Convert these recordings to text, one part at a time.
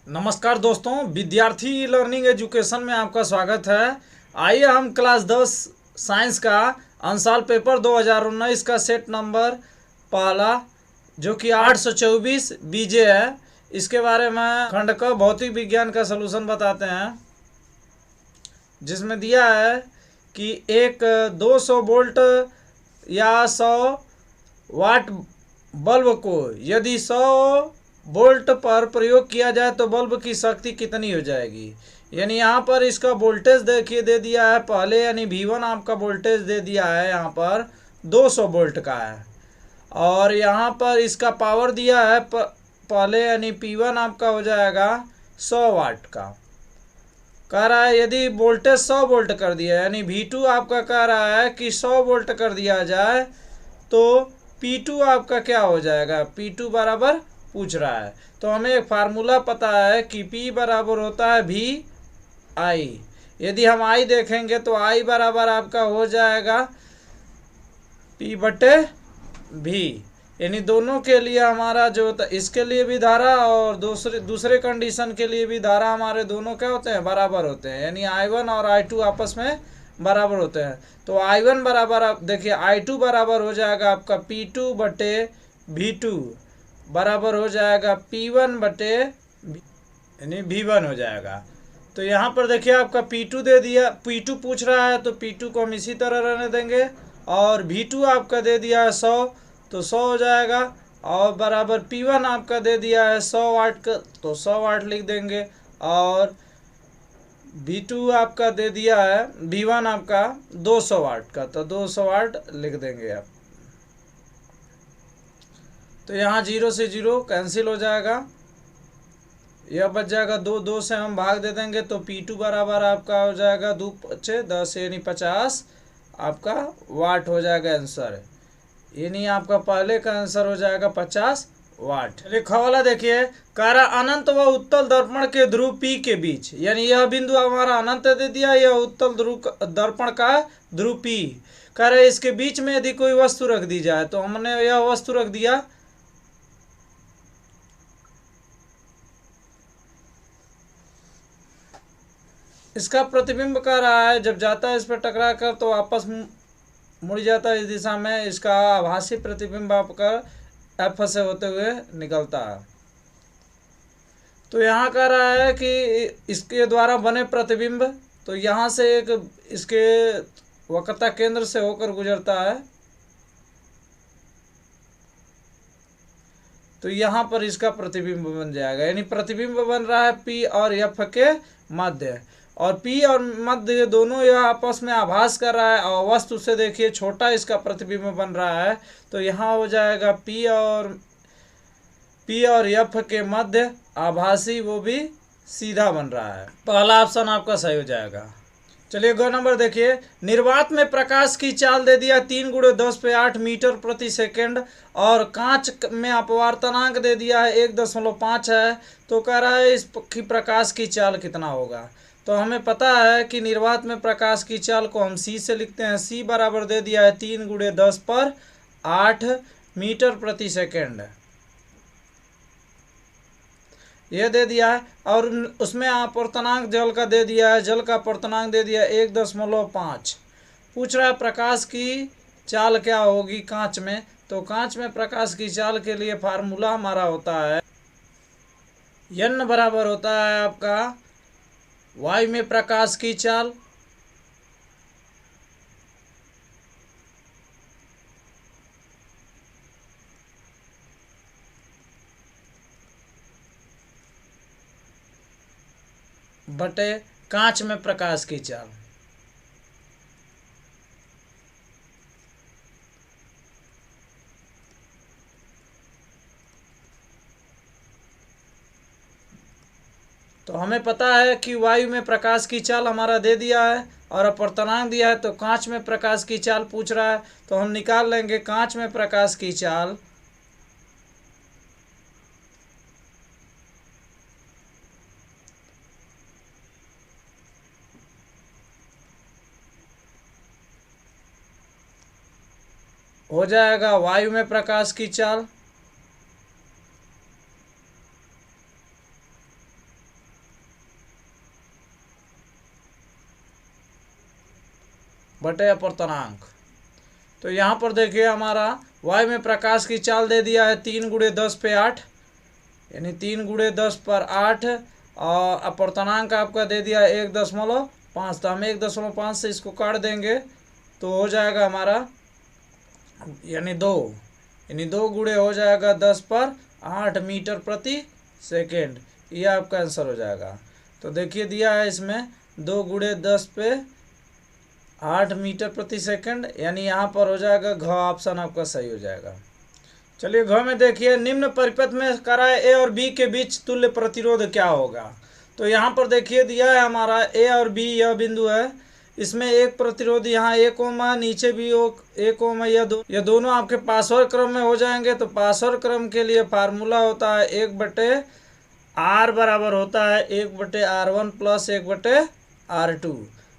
नमस्कार दोस्तों, विद्यार्थी लर्निंग एजुकेशन में आपका स्वागत है। आइए हम क्लास 10 साइंस का अंशाल पेपर 2019 का सेट नंबर पहला जो कि 824 बीजे है, इसके बारे में खंड क भौतिक विज्ञान का सलूशन बताते हैं। जिसमें दिया है कि एक 200 वोल्ट या 100 वाट बल्ब को यदि 100 वोल्ट पर प्रयोग किया जाए तो बल्ब की शक्ति कितनी हो जाएगी। यानी यहाँ पर इसका वोल्टेज देखिए दे दिया है पहले, यानी V1 आपका वोल्टेज दे दिया है यहाँ पर 200 वोल्ट का है। और यहाँ पर इसका पावर दिया है पहले, यानी P1 आपका हो जाएगा 100 वाट का। कह रहा है यदि वोल्टेज 100 वोल्ट कर दिया, यानी V2 आपका कह रहा है कि 100 वोल्ट कर दिया जाए तो P2 आपका क्या हो जाएगा। P2 बराबर पूछ रहा है, तो हमें एक फार्मूला पता है कि P बराबर होता है VI। यदि हम I देखेंगे तो I बराबर आपका हो जाएगा P/V। यानी दोनों के लिए हमारा जो होता है, इसके लिए भी धारा और दूसरे कंडीशन के लिए भी धारा, हमारे दोनों क्या होते हैं, बराबर होते हैं। यानी I1 और I2 आपस में बराबर होते हैं। तो I1 बराबर, आप देखिए I2 बराबर हो जाएगा आपका P2/V2 बराबर हो जाएगा P1/, यानी V1 हो जाएगा। तो यहाँ पर देखिए आपका P2 दे दिया, P2 पूछ रहा है तो P2 को हम इसी तरह रहने देंगे। और V2 आपका दे दिया है 100, तो 100 हो जाएगा। और बराबर P1 आपका दे दिया है 100 वाट का, तो 100 वाट लिख देंगे। और V2 आपका दे दिया है V1 आपका 200 वाट का, तो 200 वाट लिख देंगे आप। तो यहाँ 0 से 0 कैंसिल हो जाएगा, यह बच जाएगा 2 से हम भाग दे देंगे तो P2 बराबर आपका हो जाएगा 2×5 = 10 यानी 50 आपका वाट हो जाएगा आंसर। यानी आपका पहले का आंसर हो जाएगा 50 वाट। लिखा वाला देखिए, कारा अनंत व उत्तल दर्पण के ध्रुव P के बीच, यानी यह बिंदु हमारा अनंत दे दिया, यह उत्तल ध्रुव दर्पण का ध्रुव P। कह रहे इसके बीच में यदि कोई वस्तु रख दी जाए, तो हमने यह वस्तु रख दिया। इसका प्रतिबिंब कर रहा है, जब जाता है इस पर टकरा कर तो वापस मुड़ जाता है इस दिशा में। इसका आभासी प्रतिबिंब आपका F से होते हुए निकलता है। तो यहाँ कह रहा है कि इसके द्वारा बने प्रतिबिंब, तो यहाँ से एक इसके वक्रता केंद्र से होकर गुजरता है, तो यहाँ पर इसका प्रतिबिंब बन जाएगा। यानी प्रतिबिंब बन रहा है P और F के मध्य, और P और मध्य दोनों यह आपस में आभास कर रहा है। और वस्तु से देखिए छोटा इसका प्रतिबिंब बन रहा है, तो यहाँ हो जाएगा P और F के मध्य आभासी, वो भी सीधा बन रहा है। पहला ऑप्शन आपका सही हो जाएगा। चलिए गौ नंबर देखिए, निर्वात में प्रकाश की चाल दे दिया 3×10⁸ मीटर प्रति सेकेंड, और कांच में अपवर्तनांक दे दिया है 1.5 है। तो कह रहा है इसकी प्रकाश की चाल कितना होगा। तो हमें पता है कि निर्वात में प्रकाश की चाल को हम C से लिखते हैं। C बराबर दे दिया है 3×10⁸ मीटर प्रति सेकेंड, यह दे दिया है। और उसमें अपवर्तनांक जल का दे दिया है, जल का अपवर्तनांक दे दिया है 1.5। पूछ रहा है प्रकाश की चाल क्या होगी कांच में। तो कांच में प्रकाश की चाल के लिए फार्मूला हमारा होता है n बराबर होता है आपका वायु में प्रकाश की चाल बटे कांच में प्रकाश की चाल। तो हमें पता है कि वायु में प्रकाश की चाल हमारा दे दिया है और अपवर्तनांक दिया है, तो कांच में प्रकाश की चाल पूछ रहा है, तो हम निकाल लेंगे कांच में प्रकाश की चाल हो जाएगा वायु में प्रकाश की चाल बटे अपर्तनांक। तो यहाँ पर देखिए हमारा y में प्रकाश की चाल दे दिया है 3 × 10 पे 8, यानी 3 × 10 पर 8, और अपर्तनांक आपका दे दिया 1.5। तो हम 1.5 से इसको काट देंगे तो हो जाएगा हमारा यानी 2 गुणे हो जाएगा 10 पर 8 मीटर प्रति सेकेंड। ये आपका आंसर हो जाएगा। तो देखिए दिया है इसमें 2 × 10 पे 8 मीटर प्रति सेकंड, यानी यहाँ पर हो जाएगा घ ऑप्शन आपका सही हो जाएगा। चलिए घ में देखिए निम्न परिपथ में कराए ए और बी के बीच तुल्य प्रतिरोध क्या होगा। तो यहाँ पर देखिए दिया है हमारा ए और बी, यह बिंदु है, इसमें एक प्रतिरोध यहाँ 1 ओम है, नीचे भी 1 ओम है। यह दोनों आपके पासवर क्रम में हो जाएंगे। तो पासवर क्रम के लिए फार्मूला होता है 1/r बराबर होता है 1/r1 प्लस 1/r2।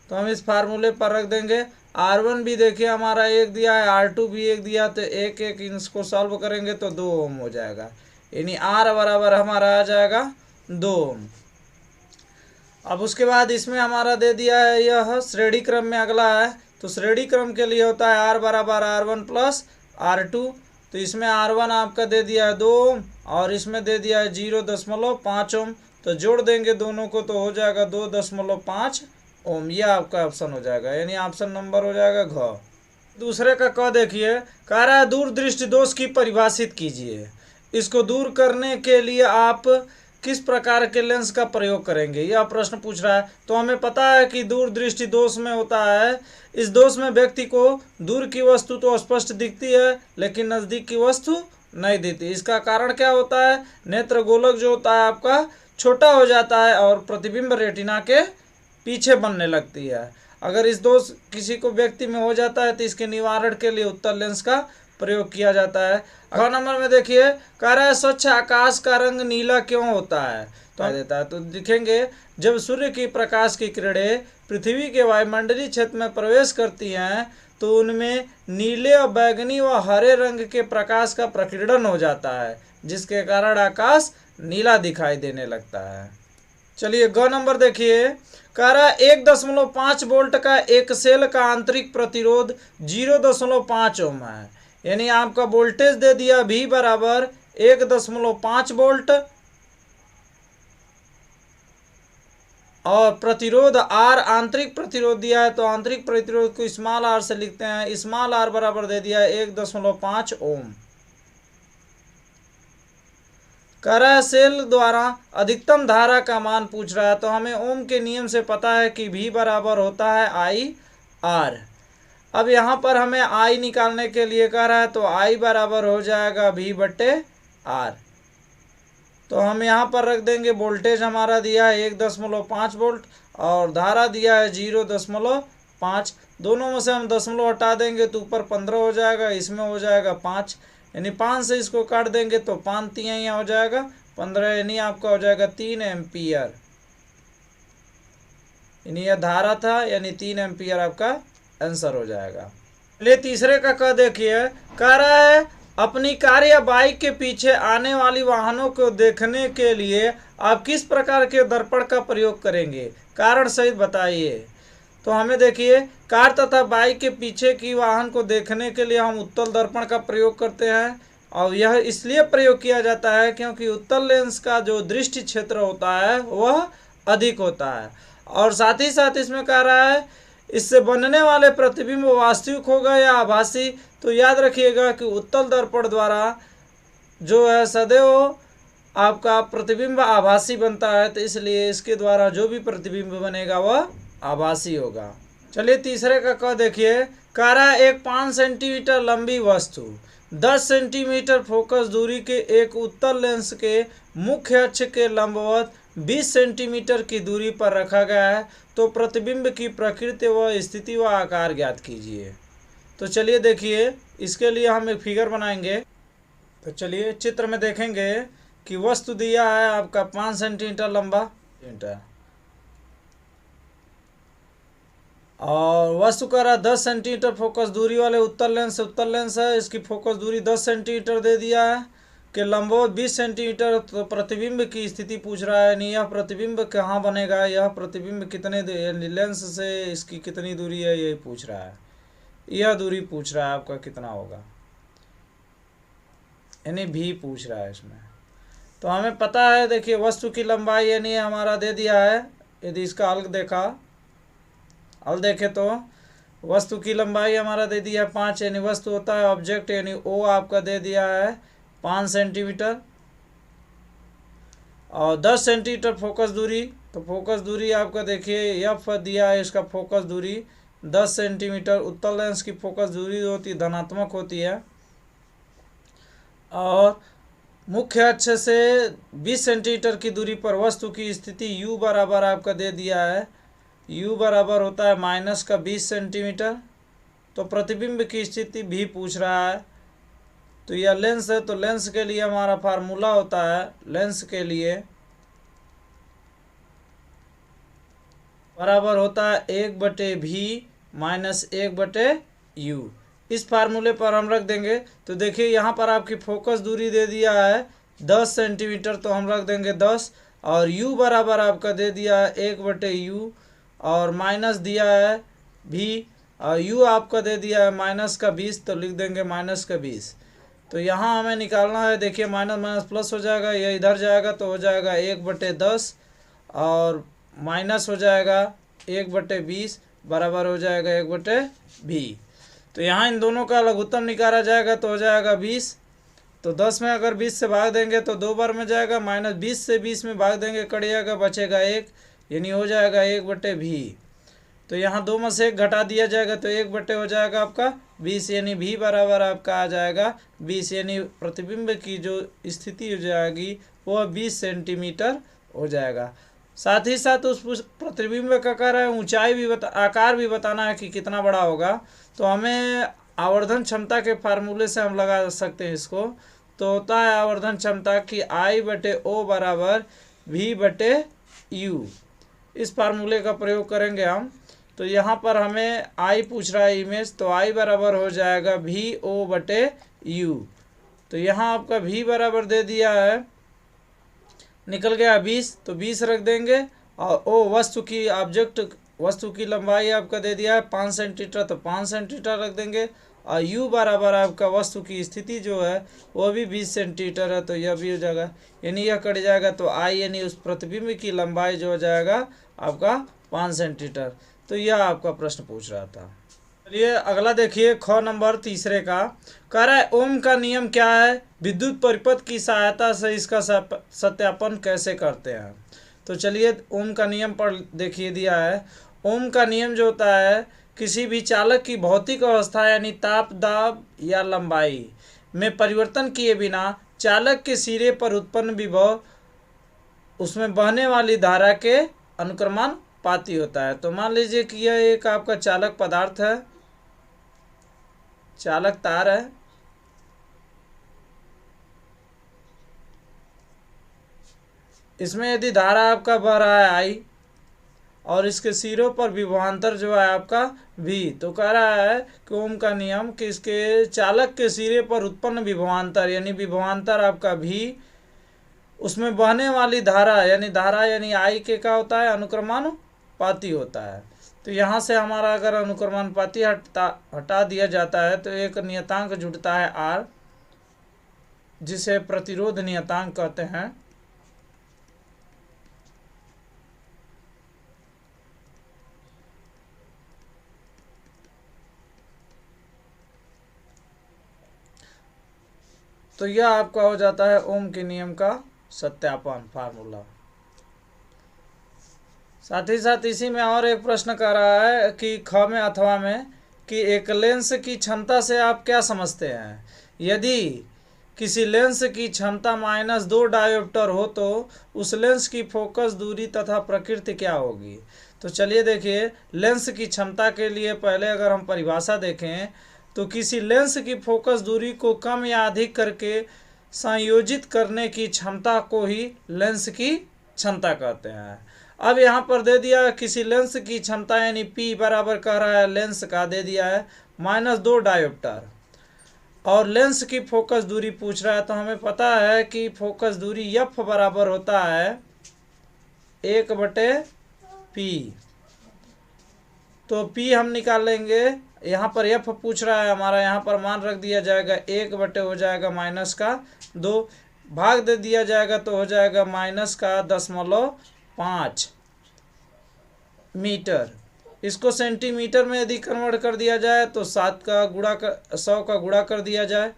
तो हम इस फार्मूले पर रख देंगे। R1 भी देखिए हमारा 1 दिया है, R2 भी 1 दिया, तो 1 इसको सॉल्व करेंगे तो 2 ओम हो जाएगा, यानी R बराबर हमारा आ जाएगा 2 ओम। अब उसके बाद इसमें हमारा दे दिया है यह श्रेणी क्रम में अगला है। तो श्रेणी क्रम के लिए होता है R बराबर R1 प्लस R2। तो इसमें R1 आपका दे दिया है 2 ओम और इसमें दे दिया है 0.5 ओम। तो जोड़ देंगे दोनों को तो हो जाएगा 2.5 ओम। यह आपका ऑप्शन हो जाएगा, यानी ऑप्शन नंबर हो जाएगा घ। दूसरे का क देखिए, कह रहा है दूरदृष्टि दोष की परिभाषित कीजिए। इसको दूर करने के लिए आप किस प्रकार के लेंस का प्रयोग करेंगे, यह प्रश्न पूछ रहा है। तो हमें पता है कि दूरदृष्टि दोष में होता है, इस दोष में व्यक्ति को दूर की वस्तु तो स्पष्ट दिखती है लेकिन नज़दीक की वस्तु नहीं दिखती। इसका कारण क्या होता है, नेत्र गोलक जो होता है आपका छोटा हो जाता है और प्रतिबिंब रेटिना के पीछे बनने लगती है। अगर इस दोष किसी को व्यक्ति में हो जाता है तो इसके निवारण के लिए उत्तल लेंस का प्रयोग किया जाता है। अगला नंबर में देखिए, कह रहा है स्वच्छ आकाश का रंग नीला क्यों होता है। तो देता है तो दिखेंगे जब सूर्य की प्रकाश की किरणें पृथ्वी के वायुमंडलीय क्षेत्र में प्रवेश करती हैं तो उनमें नीले और बैंगनी व हरे रंग के प्रकाश का प्रकीर्णन हो जाता है, जिसके कारण आकाश नीला दिखाई देने लगता है। चलिए ग नंबर देखिए, कह रहा है 1.5 वोल्ट का एक सेल का आंतरिक प्रतिरोध 0.5 ओम है, यानी आपका वोल्टेज दे दिया V बराबर 1.5 वोल्ट और प्रतिरोध R आंतरिक प्रतिरोध दिया है। तो आंतरिक प्रतिरोध को स्मॉल r से लिखते हैं, स्मॉल r बराबर दे दिया है 1.5 ओम। कह रहा है सेल द्वारा अधिकतम धारा का मान पूछ रहा है। तो हमें ओम के नियम से पता है कि V बराबर होता है IR। अब यहाँ पर हमें I निकालने के लिए कह रहा है तो I बराबर हो जाएगा V/R। तो हम यहाँ पर रख देंगे वोल्टेज हमारा दिया है 1.5 वोल्ट और धारा दिया है 0.5। दोनों में से हम दशमलव हटा देंगे तो ऊपर 15 हो जाएगा, इसमें हो जाएगा 5, यानी 5 से इसको काट देंगे तो 5 तिहाई यहाँ हो जाएगा 15, यानी आपका हो जाएगा 3 एम्पियर। यानी यह धारा था, यानी 3 एम्पियर आपका आंसर हो जाएगा। चलिए तीसरे का कह देखिए, कह रहा है अपनी कार या बाइक के पीछे आने वाली वाहनों को देखने के लिए आप किस प्रकार के दर्पण का प्रयोग करेंगे, कारण सहित बताइए। तो हमें देखिए कार तथा बाइक के पीछे की वाहन को देखने के लिए हम उत्तल दर्पण का प्रयोग करते हैं और यह इसलिए प्रयोग किया जाता है क्योंकि उत्तल लेंस का जो दृष्टि क्षेत्र होता है वह अधिक होता है। और साथ ही साथ इसमें कह रहा है इससे बनने वाले प्रतिबिंब वास्तविक होगा या आभासी। तो याद रखिएगा कि उत्तल दर्पण द्वारा जो है सदैव आपका प्रतिबिंब आभासी बनता है, तो इसलिए इसके द्वारा जो भी प्रतिबिंब बनेगा वह आभासी होगा। चलिए तीसरे का कह देखिए, कह रहा है एक 5 सेंटीमीटर लंबी वस्तु 10 सेंटीमीटर फोकस दूरी के एक उत्तल लेंस के मुख्य अक्ष के लंबवत 20 सेंटीमीटर की दूरी पर रखा गया है, तो प्रतिबिंब की प्रकृति व स्थिति व आकार ज्ञात कीजिए। तो चलिए देखिए इसके लिए हम एक फिगर बनाएंगे। तो चलिए चित्र में देखेंगे कि वस्तु दिया है आपका 5 सेंटीमीटर लंबा और वस्तु का रहा 10 सेंटीमीटर फोकस दूरी वाले उत्तल लेंस है। इसकी फोकस दूरी 10 सेंटीमीटर दे दिया है। कि लंबवत 20 सेंटीमीटर, तो प्रतिबिंब की स्थिति पूछ रहा है। नहीं, यह प्रतिबिंब कहाँ बनेगा, यह प्रतिबिंब कितने लेंस से इसकी कितनी दूरी है, यही पूछ रहा है। यह दूरी पूछ रहा है आपका कितना होगा, यानी भी पूछ रहा है इसमें। तो हमें पता है, देखिए वस्तु की लंबाई यानी हमारा दे दिया है। यदि इसका हल देखे तो वस्तु की लंबाई हमारा दे दिया है 5, यानी वस्तु होता है ऑब्जेक्ट, यानी ओ आपका दे दिया है 5 सेंटीमीटर। और 10 सेंटीमीटर फोकस दूरी, तो फोकस दूरी आपका देखिए एफ दिया है, इसका फोकस दूरी 10 सेंटीमीटर। उत्तल लेंस की फोकस दूरी होती है धनात्मक होती है। और मुख्य अक्ष से 20 सेंटीमीटर की दूरी पर वस्तु की स्थिति u बराबर आपका दे दिया है, u बराबर होता है -20 सेंटीमीटर। तो प्रतिबिंब की स्थिति भी पूछ रहा है। तो यह लेंस है, तो लेंस के लिए हमारा फार्मूला होता है, लेंस के लिए बराबर होता है 1/v - 1/u। इस फार्मूले पर हम रख देंगे। तो देखिए यहाँ पर आपकी फोकस दूरी दे दिया है 10 सेंटीमीटर, तो हम रख देंगे 10। और u बराबर आपका दे दिया है 1/u, और माइनस दिया है v, और u आपका दे दिया है -20, तो लिख देंगे -20। तो यहाँ हमें निकालना है, देखिए माइनस माइनस प्लस हो जाएगा, यह इधर जाएगा तो हो जाएगा 1/10, और माइनस हो जाएगा 1/20 बराबर हो जाएगा 1/v। तो यहाँ इन दोनों का लघुत्तम निकाला जाएगा तो हो जाएगा 20। तो 10 में अगर 20 से भाग देंगे तो 2 बार में जाएगा, -20 से 20 में भाग देंगे कट जाएगा, बचेगा 1, यानी हो जाएगा 1/v। तो यहाँ 2 में से 1 घटा दिया जाएगा तो 1 हो जाएगा आपका 20, यानी v बराबर आपका आ जाएगा 20, यानी प्रतिबिंब की जो स्थिति हो जाएगी वह 20 सेंटीमीटर हो जाएगा। साथ ही साथ उस प्रतिबिंब का कार्य ऊंचाई भी आकार भी बताना है कि कितना बड़ा होगा। तो हमें आवर्धन क्षमता के फार्मूले से हम लगा सकते हैं इसको। तो होता है आवर्धन क्षमता की I/O बराबर v/u। इस फार्मूले का प्रयोग करेंगे हम। तो यहाँ पर हमें I पूछ रहा है इमेज, तो I बराबर हो जाएगा VO/u। तो यहाँ आपका v बराबर दे दिया है, निकल गया 20, तो 20 रख देंगे। और ओ वस्तु की लंबाई आपका दे दिया है 5 सेंटीमीटर, तो 5 सेंटीमीटर रख देंगे। और u बराबर आपका वस्तु की स्थिति जो है वो भी 20 सेंटीमीटर है, तो यह भी हो जाएगा, यानी यह कट जाएगा। तो I यानी उस प्रतिबिंब की लंबाई जो हो जाएगा आपका 5 सेंटीमीटर। तो यह आपका प्रश्न पूछ रहा था। चलिए अगला देखिए, ख नंबर तीसरे का कह रहा है ओम का नियम क्या है, विद्युत परिपथ की सहायता से इसका सत्यापन कैसे करते हैं। तो चलिए ओम का नियम पर देखिए दिया है। ओम का नियम जो होता है, किसी भी चालक की भौतिक अवस्था यानी ताप, दाब या लंबाई में परिवर्तन किए बिना चालक के सिरे पर उत्पन्न विभव उसमें बहने वाली धारा के अनुक्रमानुपाती होता है। तो मान लीजिए कि यह एक आपका चालक पदार्थ है, चालक तार है। इसमें यदि धारा आपका बह रहा है I, और इसके सिरों पर विभवांतर जो है आपका V, तो कह रहा है कि ओम का नियम कि इसके चालक के सिरे पर उत्पन्न विभवांतर यानी विभवांतर आपका V, उसमें बहने वाली धारा यानी I के क्या होता है, अनुक्रमानुपाती होता है। तो यहाँ से हमारा अगर अनुक्रमानुपाती हटा दिया जाता है तो एक नियतांक जुड़ता है R, जिसे प्रतिरोध नियतांक कहते हैं। तो यह आपका हो जाता है ओम के नियम का सत्यापन फार्मूला। साथ ही साथ इसी में और एक प्रश्न कर रहा है कि ख में अथवा में कि एक लेंस की क्षमता से आप क्या समझते हैं। यदि किसी लेंस की क्षमता -2 डायोप्टर हो तो उस लेंस की फोकस दूरी तथा प्रकृति क्या होगी। तो चलिए देखिए, लेंस की क्षमता के लिए पहले अगर हम परिभाषा देखें तो किसी लेंस की फोकस दूरी को कम या अधिक करके संयोजित करने की क्षमता को ही लेंस की क्षमता कहते हैं। अब यहाँ पर दे दिया किसी लेंस की क्षमता यानी P बराबर कह रहा है लेंस का दे दिया है -2 डायोप्टर। और लेंस की फोकस दूरी पूछ रहा है, तो हमें पता है कि फोकस दूरी एफ बराबर होता है 1/p। तो p हम निकाल लेंगे, यहाँ पर f पूछ रहा है हमारा, यहाँ पर मान रख दिया जाएगा 1 हो जाएगा -2, भाग दे दिया जाएगा तो हो जाएगा -10.5 मीटर। इसको सेंटीमीटर में यदि कन्वर्ट कर दिया जाए तो 100 का गुणा कर दिया जाए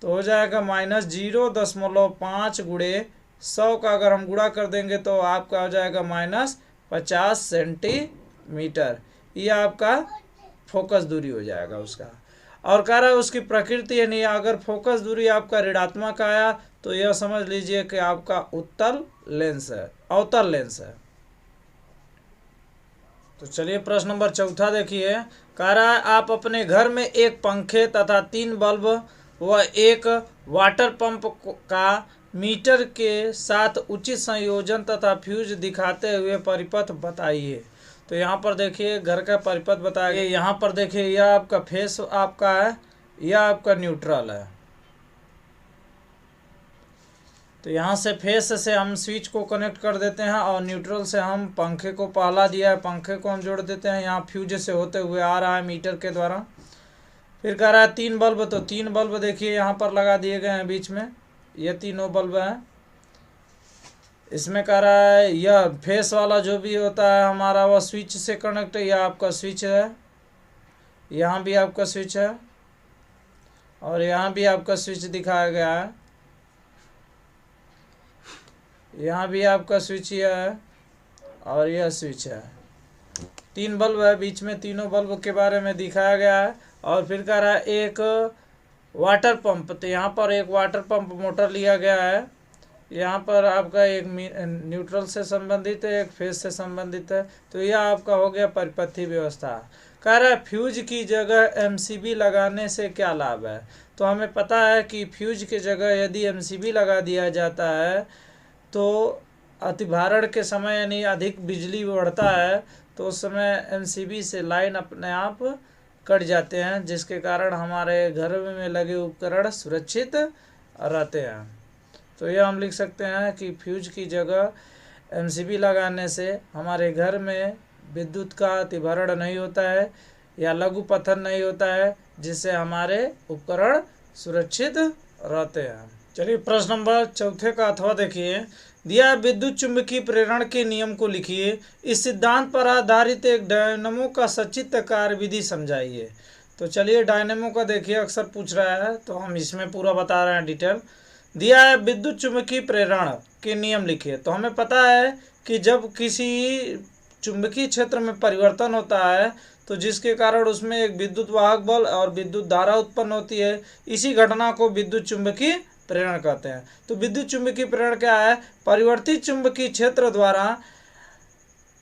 तो हो जाएगा -0.5 गुणे 100 का अगर हम गुणा कर देंगे तो आपका हो जाएगा -50 सेंटीमीटर। ये आपका फोकस दूरी हो जाएगा उसका। और कह रहा है उसकी प्रकृति यानी अगर फोकस दूरी आपका ऋणात्मक आया तो यह समझ लीजिए कि आपका अवतल लेंस है। तो चलिए प्रश्न नंबर 4 देखिए। कह रहा है आप अपने घर में एक पंखे तथा 3 बल्ब व एक वाटर पंप का मीटर के साथ उचित संयोजन तथा फ्यूज दिखाते हुए परिपथ बताइए। तो यहाँ पर देखिए घर का परिपथ बताइए। यहाँ पर देखिए यह आपका फेस आपका है, यह आपका न्यूट्रल है। तो यहाँ से फेस से हम स्विच को कनेक्ट कर देते हैं और न्यूट्रल से हम पंखे को पहला दिया है, पंखे को हम जोड़ देते हैं, यहाँ फ्यूज से होते हुए आ रहा है मीटर के द्वारा। फिर कह रहा है 3 बल्ब, तो 3 बल्ब देखिए यहाँ पर लगा दिए गए हैं बीच में, ये तीनों बल्ब हैं। इसमें कह रहा है यह फेस वाला जो भी होता है हमारा वह स्विच से कनेक्ट है, यह आपका स्विच है, यहाँ भी आपका स्विच है और यहाँ भी आपका स्विच दिखाया गया है, यहाँ भी आपका स्विच है और यह स्विच है। 3 बल्ब है बीच में, तीनों बल्ब के बारे में दिखाया गया है। और फिर कह रहा है एक वाटर पंप, तो यहाँ पर एक वाटर पंप मोटर लिया गया है, यहाँ पर आपका एक न्यूट्रल से संबंधित है, एक फेस से संबंधित है। तो यह आपका हो गया परिपथी व्यवस्था। कह रहा है फ्यूज की जगह एमसीबी लगाने से क्या लाभ है। तो हमें पता है कि फ्यूज की जगह यदि एमसीबी लगा दिया जाता है तो अतिभारण के समय यानी अधिक बिजली बढ़ता है तो उस समय एमसीबी से लाइन अपने आप कट जाते हैं, जिसके कारण हमारे घर में लगे उपकरण सुरक्षित रहते हैं। तो यह हम लिख सकते हैं कि फ्यूज की जगह एमसीबी लगाने से हमारे घर में विद्युत का अतिभरण नहीं होता है या लघु पतन नहीं होता है, जिससे हमारे उपकरण सुरक्षित रहते हैं। चलिए प्रश्न नंबर 4 का अथवा देखिए। दिया विद्युत चुंबकीय प्रेरण के नियम को लिखिए। इस सिद्धांत पर आधारित एक डायनेमो का सचित्र कार्य विधि समझाइए। तो चलिए डायनेमो का देखिए अक्सर पूछ रहा है, तो हम इसमें पूरा बता रहे हैं डिटेल। दिया है विद्युत चुंबकीय प्रेरण के नियम लिखिए। तो हमें पता है कि जब किसी चुंबकीय क्षेत्र में परिवर्तन होता है तो जिसके कारण उसमें एक विद्युत वाहक बल और विद्युत धारा उत्पन्न होती है, इसी घटना को विद्युत चुंबकीय प्रेरण कहते हैं। तो विद्युत चुंबकीय प्रेरण क्या है? परिवर्तित चुंबकीय क्षेत्र द्वारा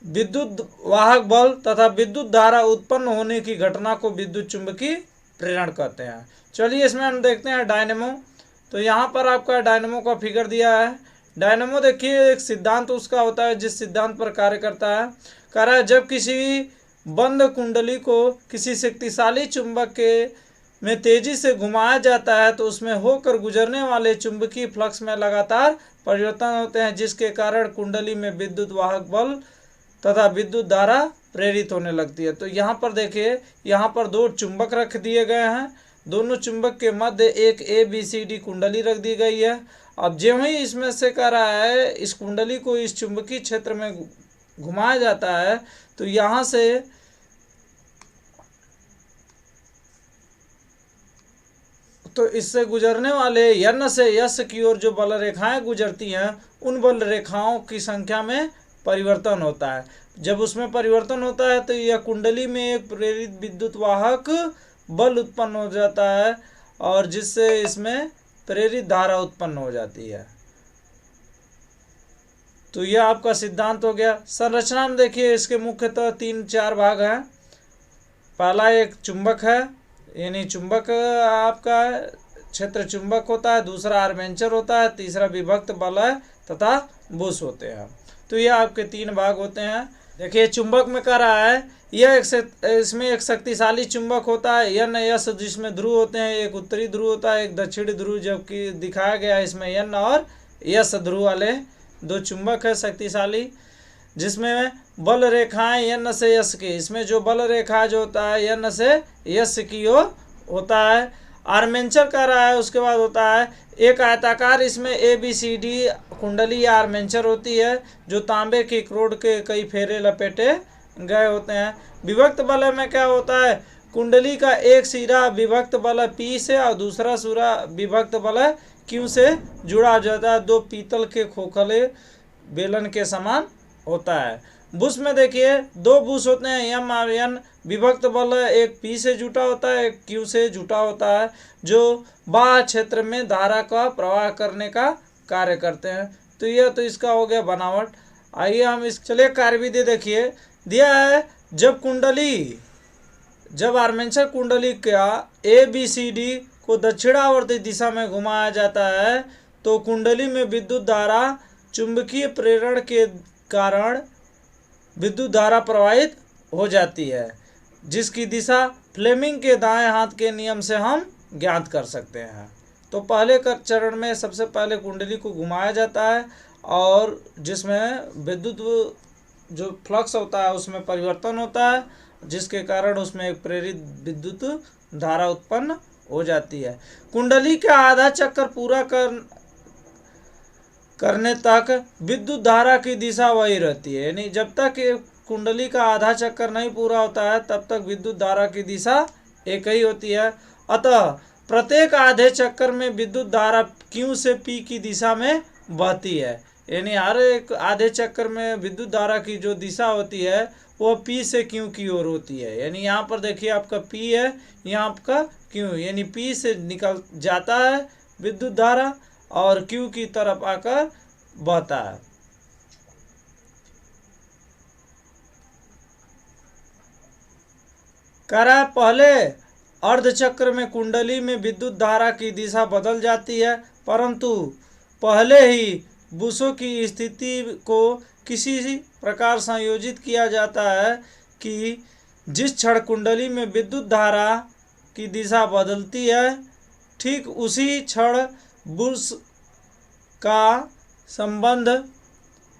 विद्युत वाहक बल तथा विद्युत धारा उत्पन्न होने की घटना को विद्युत चुंबकीय प्रेरण कहते हैं। चलिए इसमें हम देखते हैं डायनेमो। तो यहाँ पर आपका डायनेमो का फिगर दिया है। डायनेमो देखिए एक सिद्धांत उसका होता है जिस सिद्धांत पर कार्य करता है। कह रहा है जब किसी बंद कुंडली को किसी शक्तिशाली चुंबक के में तेजी से घुमाया जाता है तो उसमें होकर गुजरने वाले चुंबकीय फ्लक्स में लगातार परिवर्तन होते हैं, जिसके कारण कुंडली में विद्युत वाहक बल तथा विद्युत धारा प्रेरित होने लगती है। तो यहाँ पर देखिए, यहाँ पर 2 चुंबक रख दिए गए हैं, दोनों चुंबक के मध्य एक ABCD कुंडली रख दी गई है। अब जो ही इसमें से कह रहा है इस कुंडली को इस चुंबकीय क्षेत्र में घुमाया जाता है तो यहाँ से तो इससे गुजरने वाले N से S की ओर जो बल रेखाएं गुजरती हैं उन बल रेखाओं की संख्या में परिवर्तन होता है। जब उसमें परिवर्तन होता है तो यह कुंडली में एक प्रेरित विद्युत वाहक बल उत्पन्न हो जाता है और जिससे इसमें प्रेरित धारा उत्पन्न हो जाती है। तो यह आपका सिद्धांत हो गया। संरचना में देखिए इसके मुख्यतः 3-4 भाग हैं। पहला एक चुंबक है, यानी चुंबक आपका क्षेत्र चुंबक होता है, दूसरा आर्मेचर होता है, तीसरा विभक्त बल है तथा बुश होते हैं। तो ये आपके 3 भाग होते हैं। देखिए चुंबक में कह रहा है इसमें एक शक्तिशाली चुंबक होता है एन एस, जिसमें ध्रुव होते हैं, एक उत्तरी ध्रुव होता है, एक दक्षिणी ध्रुव, जबकि दिखाया गया है इसमें एन और एस ध्रुव वाले दो चुंबक है शक्तिशाली, जिसमें बल रेखाएं एन से एस की, इसमें जो बल रेखा जो होता है एन से एस की ओर होता है। आर्मेंचर कह रहा है, उसके बाद होता है एक आयताकार, इसमें ए बी सी डी कुंडली या आर्मेंचर होती है, जो तांबे की क्रोड के कई फेरे लपेटे गए होते हैं। विभक्त बल में क्या होता है, कुंडली का एक सिरा विभक्त बल पी से और दूसरा सिरा विभक्त बल क्यू से जुड़ा हो जाता है, दो पीतल के खोखले बेलन के समान होता है। बुश में देखिए दो बुश होते हैं एम और एन, विभक्त बल एक पी से जुटा होता है, एक क्यू से जुटा होता है, जो बाह्य क्षेत्र में धारा का प्रवाह करने का कार्य करते हैं। तो यह तो इसका हो गया बनावट। आइए हम इस चलिए कार्यविधि देखिए, दिया है जब आर्मेचर कुंडली का ए बी सी डी को दक्षिणावर्ती दिशा में घुमाया जाता है तो कुंडली में विद्युत धारा चुंबकीय प्रेरण के कारण विद्युत धारा प्रवाहित हो जाती है, जिसकी दिशा फ्लेमिंग के दाएं हाथ के नियम से हम ज्ञात कर सकते हैं। तो पहले का चरण में सबसे पहले कुंडली को घुमाया जाता है और जिसमें विद्युत जो फ्लक्स होता है उसमें परिवर्तन होता है, जिसके कारण उसमें एक प्रेरित विद्युत धारा उत्पन्न हो जाती है। कुंडली का आधा चक्कर पूरा करने तक विद्युत धारा की दिशा वही रहती है, यानी जब तक कुंडली का आधा चक्कर नहीं पूरा होता है तब तक विद्युत धारा की दिशा एक ही होती है। अतः प्रत्येक आधे चक्कर में विद्युत धारा क्यू से पी की दिशा में बहती है, यानी हर एक आधे चक्कर में विद्युत धारा की जो दिशा होती है वो पी से क्यू की ओर होती है। यानी यहाँ पर देखिए आपका पी है, यहाँ आपका क्यू, यानी पी से निकल जाता है विद्युत धारा और क्यू की तरफ आकर बहता है। कह रहा है पहले अर्धचक्र में कुंडली में विद्युत धारा की दिशा बदल जाती है, परंतु पहले ही बुशों की स्थिति को किसी प्रकार संयोजित किया जाता है कि जिस क्षण कुंडली में विद्युत धारा की दिशा बदलती है ठीक उसी क्षण बुश का संबंध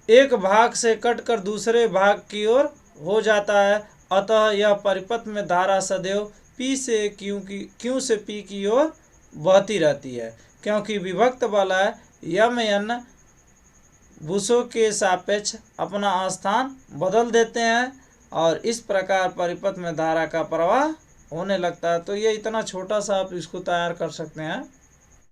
एक भाग से कटकर दूसरे भाग की ओर हो जाता है। अतः यह परिपथ में धारा सदैव पी से क्यू से पी की ओर बहती रहती है, क्योंकि विभक्त बल यम एन बुशों के सापेक्ष अपना स्थान बदल देते हैं और इस प्रकार परिपथ में धारा का प्रवाह होने लगता है। तो ये इतना छोटा सा आप इसको तैयार कर सकते हैं।